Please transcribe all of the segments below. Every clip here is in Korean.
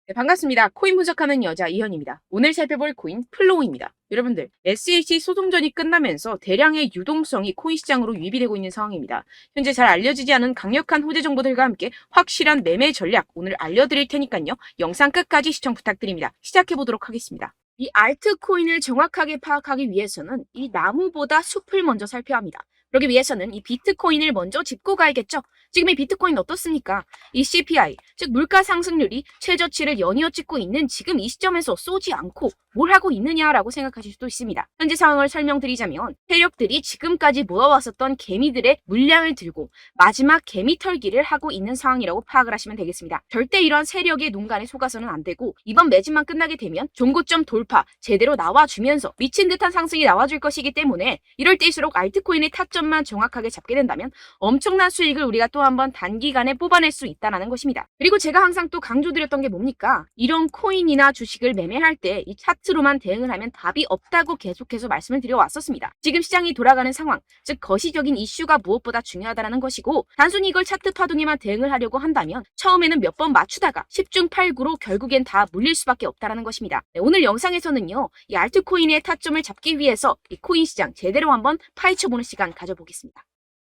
네, 반갑습니다. 코인 분석하는 여자 이현입니다. 오늘 살펴볼 코인 플로우입니다. 여러분들, SEC 소송전이 끝나면서 대량의 유동성이 코인 시장으로 유입이 되고 있는 상황입니다. 현재 잘 알려지지 않은 강력한 호재 정보들과 함께 확실한 매매 전략 오늘 알려드릴 테니까요. 영상 끝까지 시청 부탁드립니다. 시작해보도록 하겠습니다. 이 알트코인을 정확하게 파악하기 위해서는 이 나무보다 숲을 먼저 살펴야 합니다. 그러기 위해서는 이 비트코인을 먼저 짚고 가야겠죠. 지금 이 비트코인 어떻습니까? 이 CPI, 즉 물가 상승률이 최저치를 연이어 찍고 있는 지금 이 시점에서 쏘지 않고 뭘 하고 있느냐라고 생각하실 수도 있습니다. 현재 상황을 설명드리자면 세력들이 지금까지 모아왔었던 개미들의 물량을 들고 마지막 개미 털기를 하고 있는 상황이라고 파악을 하시면 되겠습니다. 절대 이러한 세력의 농간에 속아서는 안 되고 이번 매집만 끝나게 되면 종고점 돌파 제대로 나와주면서 미친 듯한 상승이 나와줄 것이기 때문에 이럴 때일수록 알트코인의 타점만 정확하게 잡게 된다면 엄청난 수익을 우리가 또 한번 단기간에 뽑아낼 수 있다는 것입니다. 그리고 제가 항상 또 강조드렸던 게 뭡니까? 이런 코인이나 주식을 매매할 때 이 차트로만 대응을 하면 답이 없다고 계속해서 말씀을 드려왔었습니다. 지금 시장이 돌아가는 상황, 즉 거시적인 이슈가 무엇보다 중요하다는 것이고 단순히 이걸 차트 파동에만 대응을 하려고 한다면 처음에는 몇 번 맞추다가 10중 8구로 결국엔 다 물릴 수밖에 없다는 것입니다. 네, 오늘 영상에서는요. 이 알트코인의 타점을 잡기 위해서 이 코인 시장 제대로 한번 파헤쳐보는 시간 가져보겠습니다.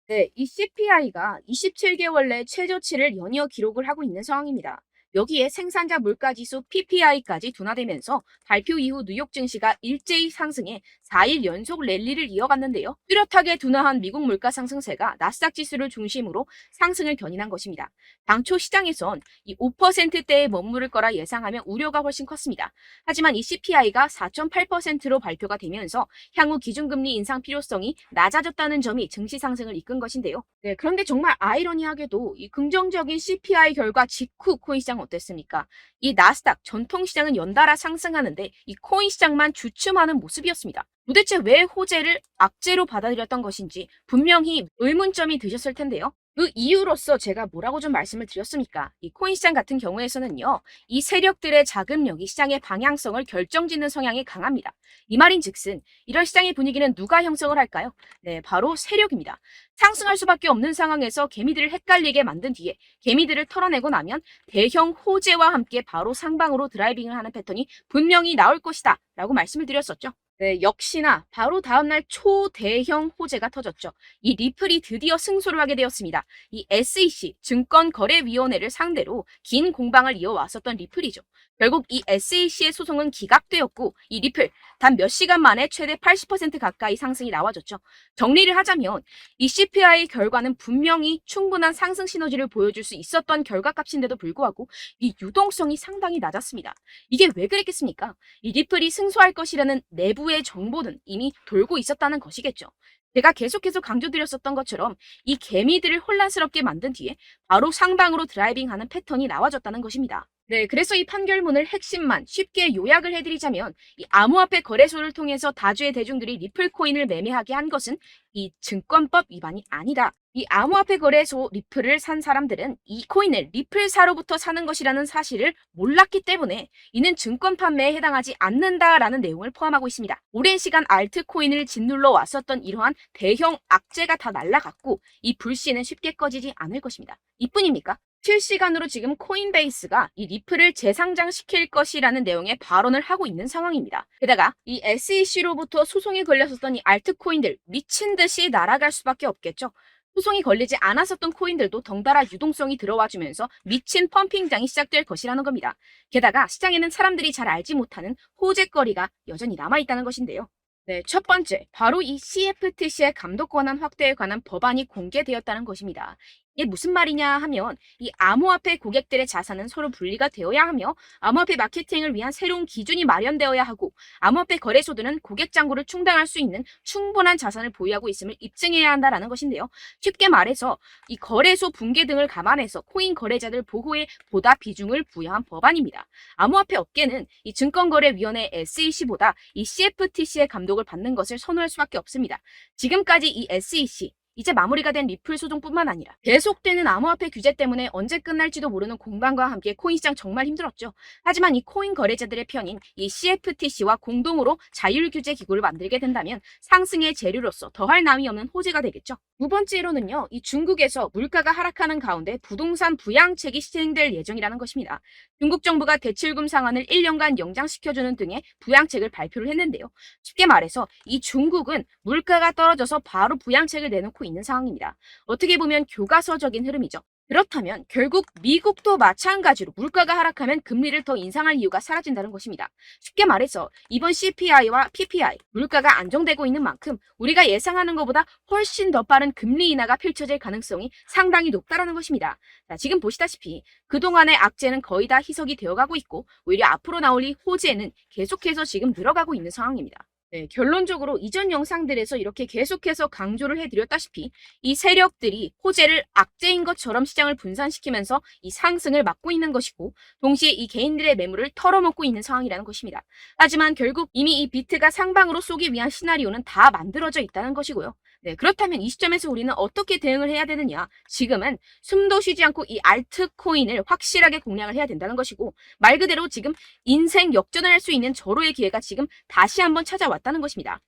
네, 이 CPI가 27개월 내 최저치를 연이어 기록을 하고 있는 상황입니다. 여기에 생산자 물가지수 PPI까지 둔화되면서 발표 이후 뉴욕 증시가 일제히 상승해 4일 연속 랠리를 이어갔는데요. 뚜렷하게 둔화한 미국 물가 상승세가 나스닥 지수를 중심으로 상승을 견인한 것입니다. 당초 시장에선 이 5%대에 머무를 거라 예상하며 우려가 훨씬 컸습니다. 하지만 이 CPI가 4.8%로 발표가 되면서 향후 기준금리 인상 필요성이 낮아졌다는 점이 증시 상승을 이끈 것인데요. 네, 그런데 정말 아이러니하게도 이 긍정적인 CPI 결과 직후 코인 시장 어땠습니까? 이 나스닥 전통 시장은 연달아 상승하는데 이 코인 시장만 주춤하는 모습이었습니다. 도대체 왜 호재를 악재로 받아들였던 것인지 분명히 의문점이 드셨을 텐데요. 그 이유로서 제가 뭐라고 좀 말씀을 드렸습니까? 이 코인 시장 같은 경우에서는요, 이 세력들의 자금력이 시장의 방향성을 결정짓는 성향이 강합니다. 이 말인즉슨 이런 시장의 분위기는 누가 형성을 할까요? 네, 바로 세력입니다. 상승할 수밖에 없는 상황에서 개미들을 헷갈리게 만든 뒤에 개미들을 털어내고 나면 대형 호재와 함께 바로 상방으로 드라이빙을 하는 패턴이 분명히 나올 것이다 라고 말씀을 드렸었죠. 네, 역시나 바로 다음날 초대형 호재가 터졌죠. 이 리플이 드디어 승소를 하게 되었습니다. 이 SEC 증권거래위원회를 상대로 긴 공방을 이어왔었던 리플이죠. 결국 이 SEC의 소송은 기각되었고 이 리플 단 몇 시간 만에 최대 80% 가까이 상승이 나와줬죠. 정리를 하자면 이 CPI 결과는 분명히 충분한 상승 시너지를 보여줄 수 있었던 결과값인데도 불구하고 이 유동성이 상당히 낮았습니다. 이게 왜 그랬겠습니까? 이 리플이 승소할 것이라는 내부의 정보는 이미 돌고 있었다는 것이겠죠. 제가 계속해서 강조드렸었던 것처럼 이 개미들을 혼란스럽게 만든 뒤에 바로 상방으로 드라이빙하는 패턴이 나와졌다는 것입니다. 네, 그래서 이 판결문을 핵심만 쉽게 요약을 해드리자면 이 암호화폐 거래소를 통해서 다주의 대중들이 리플 코인을 매매하게 한 것은 이 증권법 위반이 아니다. 이 암호화폐 거래소 리플을 산 사람들은 이 코인을 리플사로부터 사는 것이라는 사실을 몰랐기 때문에 이는 증권 판매에 해당하지 않는다라는 내용을 포함하고 있습니다. 오랜 시간 알트코인을 짓눌러 왔었던 이러한 대형 악재가 다 날아갔고 이 불씨는 쉽게 꺼지지 않을 것입니다. 이뿐입니까? 실시간으로 지금 코인베이스가 이 리플을 재상장시킬 것이라는 내용의 발언을 하고 있는 상황입니다. 게다가 이 SEC로부터 소송이 걸렸었던 이 알트코인들 미친 듯이 날아갈 수밖에 없겠죠. 소송이 걸리지 않았었던 코인들도 덩달아 유동성이 들어와주면서 미친 펌핑장이 시작될 것이라는 겁니다. 게다가 시장에는 사람들이 잘 알지 못하는 호재거리가 여전히 남아있다는 것인데요. 네, 첫 번째, 바로 이 CFTC의 감독 권한 확대에 관한 법안이 공개되었다는 것입니다. 이게 무슨 말이냐 하면 이 암호화폐 고객들의 자산은 서로 분리가 되어야 하며 암호화폐 마케팅을 위한 새로운 기준이 마련되어야 하고 암호화폐 거래소들은 고객 잔고를 충당할 수 있는 충분한 자산을 보유하고 있음을 입증해야 한다는 것인데요. 쉽게 말해서 이 거래소 붕괴 등을 감안해서 코인 거래자들 보호에 보다 비중을 부여한 법안입니다. 암호화폐 업계는 이 증권거래위원회 SEC보다 이 CFTC의 감독을 받는 것을 선호할 수밖에 없습니다. 지금까지 이 SEC 이제 마무리가 된 리플 소송뿐만 아니라 계속되는 암호화폐 규제 때문에 언제 끝날지도 모르는 공방과 함께 코인 시장 정말 힘들었죠. 하지만 이 코인 거래자들의 편인 이 CFTC와 공동으로 자율규제 기구를 만들게 된다면 상승의 재료로서 더할 나위 없는 호재가 되겠죠. 두 번째로는요, 이 중국에서 물가가 하락하는 가운데 부동산 부양책이 시행될 예정이라는 것입니다. 중국 정부가 대출금 상환을 1년간 연장시켜주는 등의 부양책을 발표를 했는데요. 쉽게 말해서 이 중국은 물가가 떨어져서 바로 부양책을 내놓고 있는 상황입니다. 어떻게 보면 교과서적인 흐름이죠. 그렇다면 결국 미국도 마찬가지로 물가가 하락하면 금리를 더 인상할 이유가 사라진다는 것입니다. 쉽게 말해서 이번 CPI와 PPI, 물가가 안정되고 있는 만큼 우리가 예상하는 것보다 훨씬 더 빠른 금리 인하가 펼쳐질 가능성이 상당히 높다는 것입니다. 자, 지금 보시다시피 그동안의 악재는 거의 다 희석이 되어가고 있고 오히려 앞으로 나올 이 호재는 계속해서 지금 늘어가고 있는 상황입니다. 네, 결론적으로 이전 영상들에서 이렇게 계속해서 강조를 해드렸다시피 이 세력들이 호재를 악재인 것처럼 시장을 분산시키면서 이 상승을 막고 있는 것이고 동시에 이 개인들의 매물을 털어먹고 있는 상황이라는 것입니다. 하지만 결국 이미 이 비트가 상방으로 쏘기 위한 시나리오는 다 만들어져 있다는 것이고요. 네, 그렇다면 이 시점에서 우리는 어떻게 대응을 해야 되느냐? 지금은 숨도 쉬지 않고 이 알트코인을 확실하게 공략을 해야 된다는 것이고 말 그대로 지금 인생 역전을 할 수 있는 절호의 기회가 지금 다시 한번 찾아왔다는 것입니다.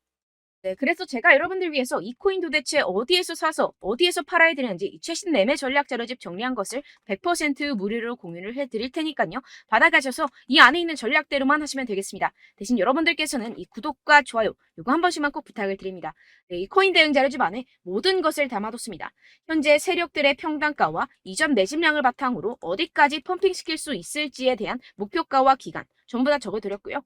네, 그래서 제가 여러분들 위해서 이 코인 도대체 어디에서 사서 어디에서 팔아야 되는지 이 최신 매매 전략 자료집 정리한 것을 100% 무료로 공유를 해드릴 테니까요. 받아가셔서 이 안에 있는 전략대로만 하시면 되겠습니다. 대신 여러분들께서는 이 구독과 좋아요 이거 한 번씩만 꼭 부탁을 드립니다. 네, 이 코인 대응 자료집 안에 모든 것을 담아뒀습니다. 현재 세력들의 평단가와 이전 매집량을 바탕으로 어디까지 펌핑시킬 수 있을지에 대한 목표가와 기간 전부 다 적어드렸고요.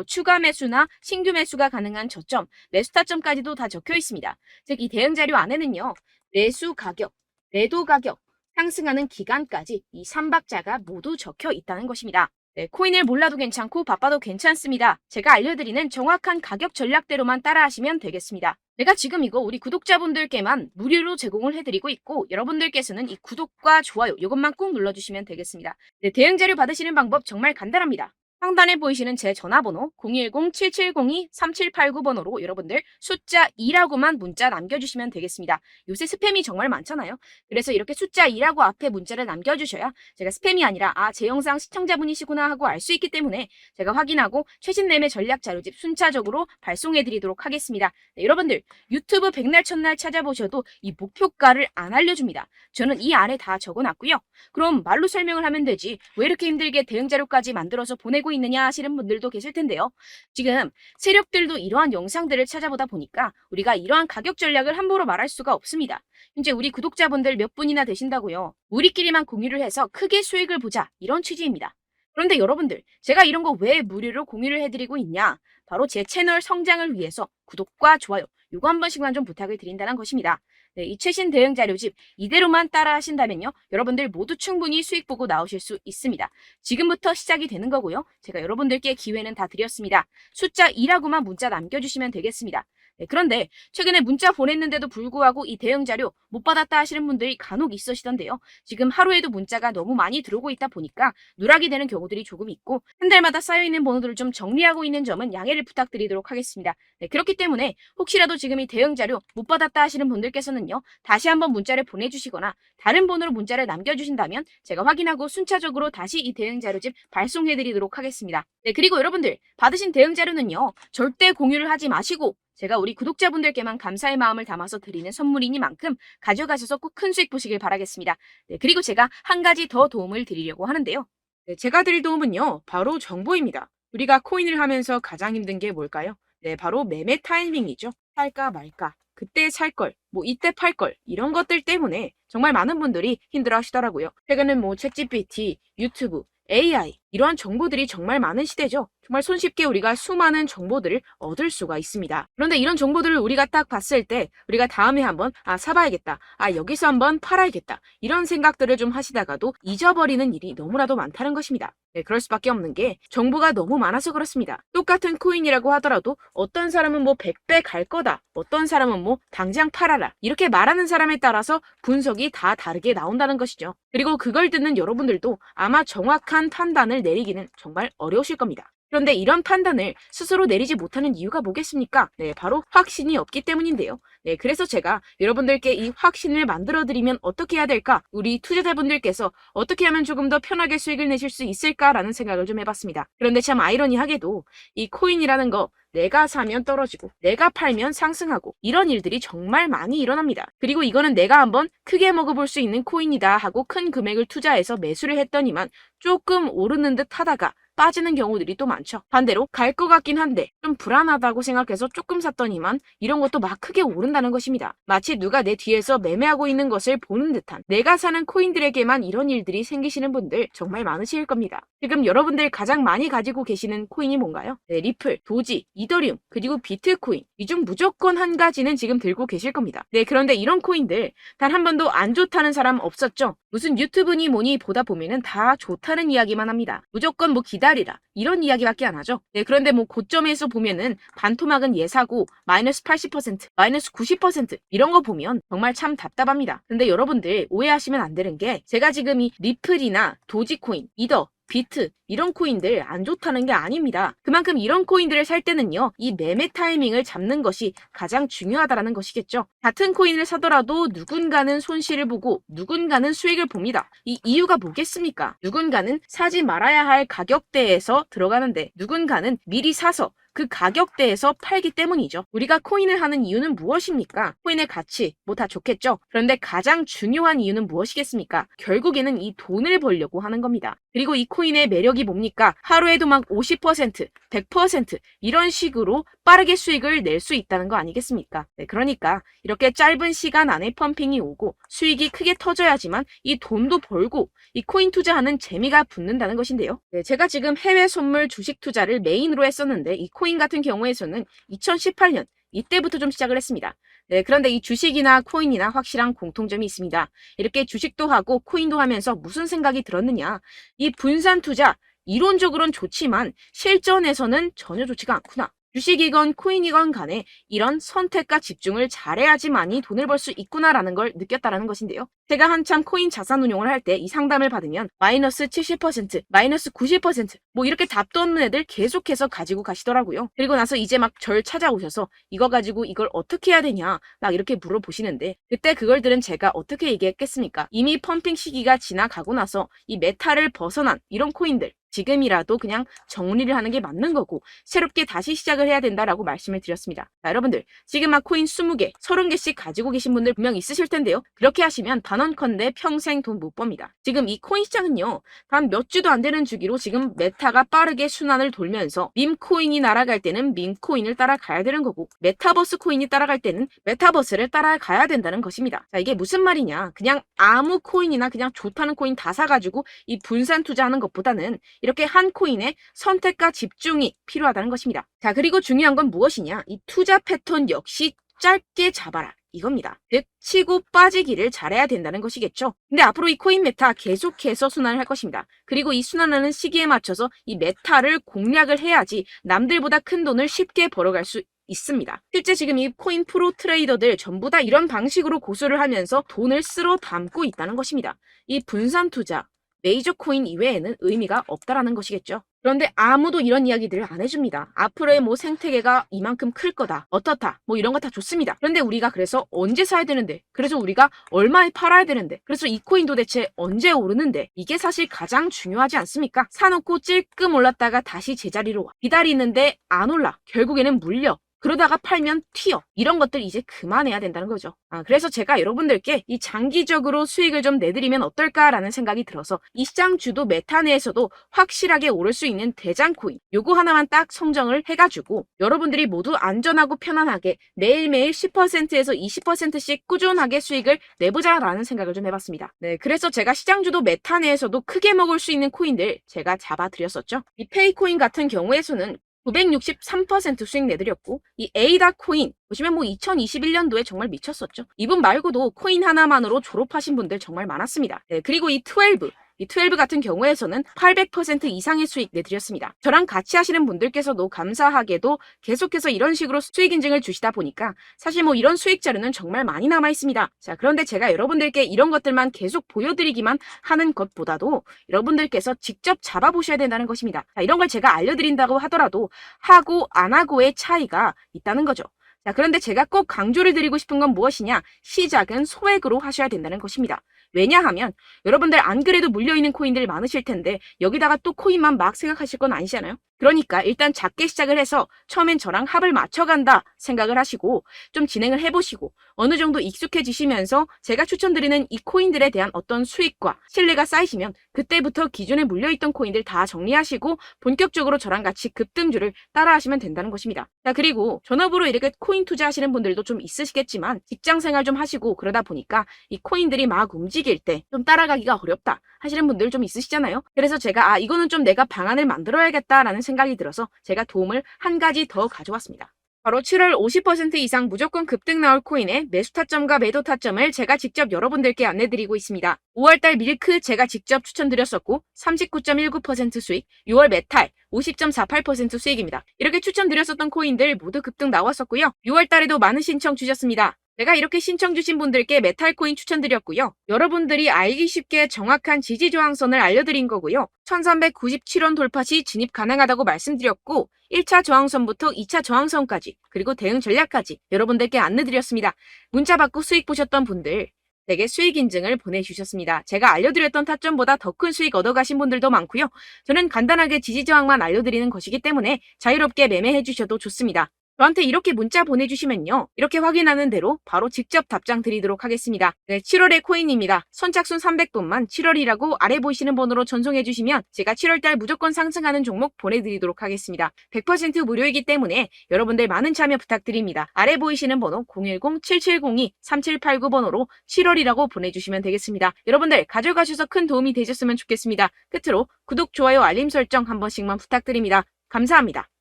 추가 매수나 신규 매수가 가능한 저점, 매수 타점까지도 다 적혀 있습니다. 즉, 이 대응 자료 안에는요, 매수 가격, 매도 가격, 상승하는 기간까지 이 3박자가 모두 적혀 있다는 것입니다. 네, 코인을 몰라도 괜찮고 바빠도 괜찮습니다. 제가 알려드리는 정확한 가격 전략대로만 따라하시면 되겠습니다. 제가 지금 이거 우리 구독자분들께만 무료로 제공을 해드리고 있고 여러분들께서는 이 구독과 좋아요 이것만 꼭 눌러주시면 되겠습니다. 네, 대응 자료 받으시는 방법 정말 간단합니다. 상단에 보이시는 제 전화번호 010-7702-3789번호로 여러분들 숫자 2라고만 문자 남겨주시면 되겠습니다. 요새 스팸이 정말 많잖아요. 그래서 이렇게 숫자 2라고 앞에 문자를 남겨주셔야 제가 스팸이 아니라 제 영상 시청자분이시구나 하고 알 수 있기 때문에 제가 확인하고 최신 매매 전략 자료집 순차적으로 발송해드리도록 하겠습니다. 네, 여러분들 유튜브 백날 첫날 찾아보셔도 이 목표가를 안 알려줍니다. 저는 이 안에 다 적어놨고요. 그럼 말로 설명을 하면 되지 왜 이렇게 힘들게 대응 자료까지 만들어서 보내고 있느냐 하시는 분들도 계실 텐데요. 지금 세력들도 이러한 영상들을 찾아보다 보니까 우리가 이러한 가격 전략을 함부로 말할 수가 없습니다. 현재 우리 구독자분들 몇 분이나 되신다고요. 우리끼리만 공유를 해서 크게 수익을 보자 이런 취지입니다. 그런데 여러분들 제가 이런 거 왜 무료로 공유를 해드리고 있냐? 바로 제 채널 성장을 위해서 구독과 좋아요 이거 한 번씩만 좀 부탁을 드린다는 것입니다. 네, 이 최신 대응 자료집 이대로만 따라 하신다면요. 여러분들 모두 충분히 수익 보고 나오실 수 있습니다. 지금부터 시작이 되는 거고요. 제가 여러분들께 기회는 다 드렸습니다. 숫자 2라고만 문자 남겨주시면 되겠습니다. 네, 그런데 최근에 문자 보냈는데도 불구하고 이 대응 자료 못 받았다 하시는 분들이 간혹 있으시던데요. 지금 하루에도 문자가 너무 많이 들어오고 있다 보니까 누락이 되는 경우들이 조금 있고 한 달마다 쌓여있는 번호들을 좀 정리하고 있는 점은 양해를 부탁드리도록 하겠습니다. 네, 그렇기 때문에 혹시라도 지금 이 대응 자료 못 받았다 하시는 분들께서는요. 다시 한번 문자를 보내주시거나 다른 번호로 문자를 남겨주신다면 제가 확인하고 순차적으로 다시 이 대응 자료집 발송해드리도록 하겠습니다. 네, 그리고 여러분들 받으신 대응 자료는요. 절대 공유를 하지 마시고 제가 우리 구독자분들께만 감사의 마음을 담아서 드리는 선물이니만큼 가져가셔서 꼭 큰 수익 보시길 바라겠습니다. 네, 그리고 제가 한 가지 더 도움을 드리려고 하는데요. 네, 제가 드릴 도움은요. 바로 정보입니다. 우리가 코인을 하면서 가장 힘든 게 뭘까요? 네, 바로 매매 타이밍이죠. 살까 말까, 그때 살 걸, 이때 팔 걸, 이런 것들 때문에 정말 많은 분들이 힘들어 하시더라고요. 최근은 챗GPT, 유튜브, AI 이러한 정보들이 정말 많은 시대죠. 정말 손쉽게 우리가 수많은 정보들을 얻을 수가 있습니다. 그런데 이런 정보들을 우리가 딱 봤을 때 우리가 다음에 한번 사봐야겠다. 여기서 한번 팔아야겠다. 이런 생각들을 좀 하시다가도 잊어버리는 일이 너무나도 많다는 것입니다. 네, 그럴 수밖에 없는 게 정보가 너무 많아서 그렇습니다. 똑같은 코인이라고 하더라도 어떤 사람은 100배 갈 거다. 어떤 사람은 당장 팔아라. 이렇게 말하는 사람에 따라서 분석이 다 다르게 나온다는 것이죠. 그리고 그걸 듣는 여러분들도 아마 정확한 판단을 내리기는 정말 어려우실 겁니다. 그런데 이런 판단을 스스로 내리지 못하는 이유가 뭐겠습니까? 네, 바로 확신이 없기 때문인데요. 네, 그래서 제가 여러분들께 이 확신을 만들어드리면 어떻게 해야 될까? 우리 투자자분들께서 어떻게 하면 조금 더 편하게 수익을 내실 수 있을까라는 생각을 좀 해봤습니다. 그런데 참 아이러니하게도 이 코인이라는 거 내가 사면 떨어지고 내가 팔면 상승하고 이런 일들이 정말 많이 일어납니다. 그리고 이거는 내가 한번 크게 먹어볼 수 있는 코인이다 하고 큰 금액을 투자해서 매수를 했더니만 조금 오르는 듯 하다가 빠지는 경우들이 또 많죠. 반대로 갈 것 같긴 한데 좀 불안하다고 생각해서 조금 샀더니만 이런 것도 막 크게 오른다는 것입니다. 마치 누가 내 뒤에서 매매하고 있는 것을 보는 듯한, 내가 사는 코인들에게만 이런 일들이 생기시는 분들 정말 많으실 겁니다. 지금 여러분들 가장 많이 가지고 계시는 코인이 뭔가요? 네, 리플, 도지, 이더리움, 그리고 비트코인. 이 중 무조건 한 가지는 지금 들고 계실 겁니다. 네, 그런데 이런 코인들 단 한 번도 안 좋다는 사람 없었죠? 무슨 유튜브니 뭐니 보다 보면은 다 좋다는 이야기만 합니다. 무조건 뭐 기다리라 이런 이야기밖에 안 하죠. 네, 그런데 뭐 고점에서 보면은 반토막은 예사고 마이너스 80%, 마이너스 90% 이런 거 보면 정말 참 답답합니다. 근데 여러분들 오해하시면 안 되는 게, 제가 지금 이 리플이나 도지코인, 이더, 비트 이런 코인들 안 좋다는 게 아닙니다. 그만큼 이런 코인들을 살 때는요, 이 매매 타이밍을 잡는 것이 가장 중요하다는 것이겠죠. 같은 코인을 사더라도 누군가는 손실을 보고 누군가는 수익을 봅니다. 이 이유가 뭐겠습니까? 누군가는 사지 말아야 할 가격대에서 들어가는데 누군가는 미리 사서 그 가격대에서 팔기 때문이죠. 우리가 코인을 하는 이유는 무엇입니까? 코인의 가치, 뭐 다 좋겠죠? 그런데 가장 중요한 이유는 무엇이겠습니까? 결국에는 이 돈을 벌려고 하는 겁니다. 그리고 이 코인의 매력이 뭡니까? 하루에도 막 50%, 100% 이런 식으로 빠르게 수익을 낼 수 있다는 거 아니겠습니까? 네, 그러니까 이렇게 짧은 시간 안에 펌핑이 오고 수익이 크게 터져야지만 이 돈도 벌고 이 코인 투자하는 재미가 붙는다는 것인데요. 네, 제가 지금 해외 선물 주식 투자를 메인으로 했었는데 이 코인 같은 경우에서는 2018년 이때부터 좀 시작을 했습니다. 네, 그런데 이 주식이나 코인이나 확실한 공통점이 있습니다. 이렇게 주식도 하고 코인도 하면서 무슨 생각이 들었느냐? 이 분산 투자, 이론적으로는 좋지만 실전에서는 전혀 좋지가 않구나. 주식이건 코인이건 간에 이런 선택과 집중을 잘해야지만이 돈을 벌 수 있구나라는 걸 느꼈다라는 것인데요. 제가 한참 코인 자산 운용을 할 때 이 상담을 받으면 마이너스 70%, 마이너스 90% 뭐 이렇게 답도 없는 애들 계속해서 가지고 가시더라고요. 그리고 나서 이제 막 절 찾아오셔서 이거 가지고 이걸 어떻게 해야 되냐 막 이렇게 물어보시는데, 그때 그걸 들은 제가 어떻게 얘기했겠습니까? 이미 펌핑 시기가 지나가고 나서 이 메타를 벗어난 이런 코인들 지금이라도 그냥 정리를 하는 게 맞는 거고 새롭게 다시 시작을 해야 된다라고 말씀을 드렸습니다. 자, 여러분들 지금 막 코인 20개, 30개씩 가지고 계신 분들 분명 있으실 텐데요. 그렇게 하시면 단언컨대 평생 돈 못 법니다. 지금 이 코인 시장은요, 단 몇 주도 안 되는 주기로 지금 메타가 빠르게 순환을 돌면서 밈코인이 날아갈 때는 밈코인을 따라가야 되는 거고 메타버스 코인이 따라갈 때는 메타버스를 따라가야 된다는 것입니다. 자, 이게 무슨 말이냐? 그냥 아무 코인이나 그냥 좋다는 코인 다 사가지고 이 분산 투자하는 것보다는 이렇게 한 코인에 선택과 집중이 필요하다는 것입니다. 자, 그리고 중요한 건 무엇이냐? 이 투자 패턴 역시 짧게 잡아라. 이겁니다. 즉 치고 빠지기를 잘해야 된다는 것이겠죠. 근데 앞으로 이 코인 메타 계속해서 순환을 할 것입니다. 그리고 이 순환하는 시기에 맞춰서 이 메타를 공략을 해야지 남들보다 큰 돈을 쉽게 벌어갈 수 있습니다. 실제 지금 이 코인 프로 트레이더들 전부 다 이런 방식으로 고수를 하면서 돈을 쓸어 담고 있다는 것입니다. 이 분산 투자, 메이저 코인 이외에는 의미가 없다라는 것이겠죠. 그런데 아무도 이런 이야기들을 안 해줍니다. 앞으로의 뭐 생태계가 이만큼 클 거다, 어떻다, 뭐 이런 거 다 좋습니다. 그런데 우리가 그래서 언제 사야 되는데, 그래서 우리가 얼마에 팔아야 되는데, 그래서 이 코인 도대체 언제 오르는데, 이게 사실 가장 중요하지 않습니까? 사놓고 찔끔 올랐다가 다시 제자리로 와. 기다리는데 안 올라. 결국에는 물려. 그러다가 팔면 튀어. 이런 것들 이제 그만해야 된다는 거죠. 그래서 제가 여러분들께 이 장기적으로 수익을 좀 내드리면 어떨까라는 생각이 들어서 이 시장 주도 메타 내에서도 확실하게 오를 수 있는 대장 코인 요거 하나만 딱 선정을 해가지고 여러분들이 모두 안전하고 편안하게 매일매일 10%에서 20%씩 꾸준하게 수익을 내보자라는 생각을 좀 해봤습니다. 네, 그래서 제가 시장 주도 메타 내에서도 크게 먹을 수 있는 코인들 제가 잡아드렸었죠. 이 페이코인 같은 경우에서는 963% 수익 내드렸고, 이 에이다 코인 보시면 뭐 2021년도에 정말 미쳤었죠. 이분 말고도 코인 하나만으로 졸업하신 분들 정말 많았습니다. 네, 그리고 이 12 이 12 같은 경우에서는 800% 이상의 수익 내드렸습니다. 저랑 같이 하시는 분들께서도 감사하게도 계속해서 이런 식으로 수익 인증을 주시다 보니까 사실 뭐 이런 수익 자료는 정말 많이 남아 있습니다. 자, 그런데 제가 여러분들께 이런 것들만 계속 보여드리기만 하는 것보다도 여러분들께서 직접 잡아보셔야 된다는 것입니다. 자, 이런 걸 제가 알려드린다고 하더라도 하고 안 하고의 차이가 있다는 거죠. 자, 그런데 제가 꼭 강조를 드리고 싶은 건 무엇이냐? 시작은 소액으로 하셔야 된다는 것입니다. 왜냐하면 여러분들 안 그래도 물려있는 코인들 많으실 텐데 여기다가 또 코인만 막 생각하실 건 아니잖아요. 그러니까 일단 작게 시작을 해서 처음엔 저랑 합을 맞춰간다 생각을 하시고 좀 진행을 해보시고 어느 정도 익숙해지시면서 제가 추천드리는 이 코인들에 대한 어떤 수익과 신뢰가 쌓이시면 그때부터 기존에 물려있던 코인들 다 정리하시고 본격적으로 저랑 같이 급등주를 따라하시면 된다는 것입니다. 자, 그리고 전업으로 이렇게 코인 투자하시는 분들도 좀 있으시겠지만 직장 생활 좀 하시고 그러다 보니까 이 코인들이 막 움직일 때 좀 따라가기가 어렵다 하시는 분들 좀 있으시잖아요. 그래서 제가 이거는 좀 내가 방안을 만들어야겠다라는 생각이 들어서 제가 도움을 한 가지 더 가져왔습니다. 바로 7월 50% 이상 무조건 급등 나올 코인의 매수 타점과 매도 타점을 제가 직접 여러분들께 안내드리고 있습니다. 5월달 밀크 제가 직접 추천드렸었고 39.19% 수익, 6월 메탈 50.48% 수익입니다. 이렇게 추천드렸었던 코인들 모두 급등 나왔었고요. 6월달에도 많은 신청 주셨습니다. 제가 이렇게 신청 주신 분들께 메탈코인 추천드렸고요. 여러분들이 알기 쉽게 정확한 지지저항선을 알려드린 거고요. 1397원 돌파 시 진입 가능하다고 말씀드렸고 1차 저항선부터 2차 저항선까지 그리고 대응 전략까지 여러분들께 안내드렸습니다. 문자 받고 수익 보셨던 분들 되게 수익 인증을 보내주셨습니다. 제가 알려드렸던 타점보다 더 큰 수익 얻어가신 분들도 많고요. 저는 간단하게 지지저항만 알려드리는 것이기 때문에 자유롭게 매매해 주셔도 좋습니다. 저한테 이렇게 문자 보내주시면요. 이렇게 확인하는 대로 바로 직접 답장 드리도록 하겠습니다. 네, 7월의 코인입니다. 선착순 300분만 7월이라고 아래 보이시는 번호로 전송해 주시면 제가 7월달 무조건 상승하는 종목 보내드리도록 하겠습니다. 100% 무료이기 때문에 여러분들 많은 참여 부탁드립니다. 아래 보이시는 번호 010-7702-3789번호로 7월이라고 보내주시면 되겠습니다. 여러분들 가져가셔서 큰 도움이 되셨으면 좋겠습니다. 끝으로 구독, 좋아요, 알림 설정 한 번씩만 부탁드립니다. 감사합니다.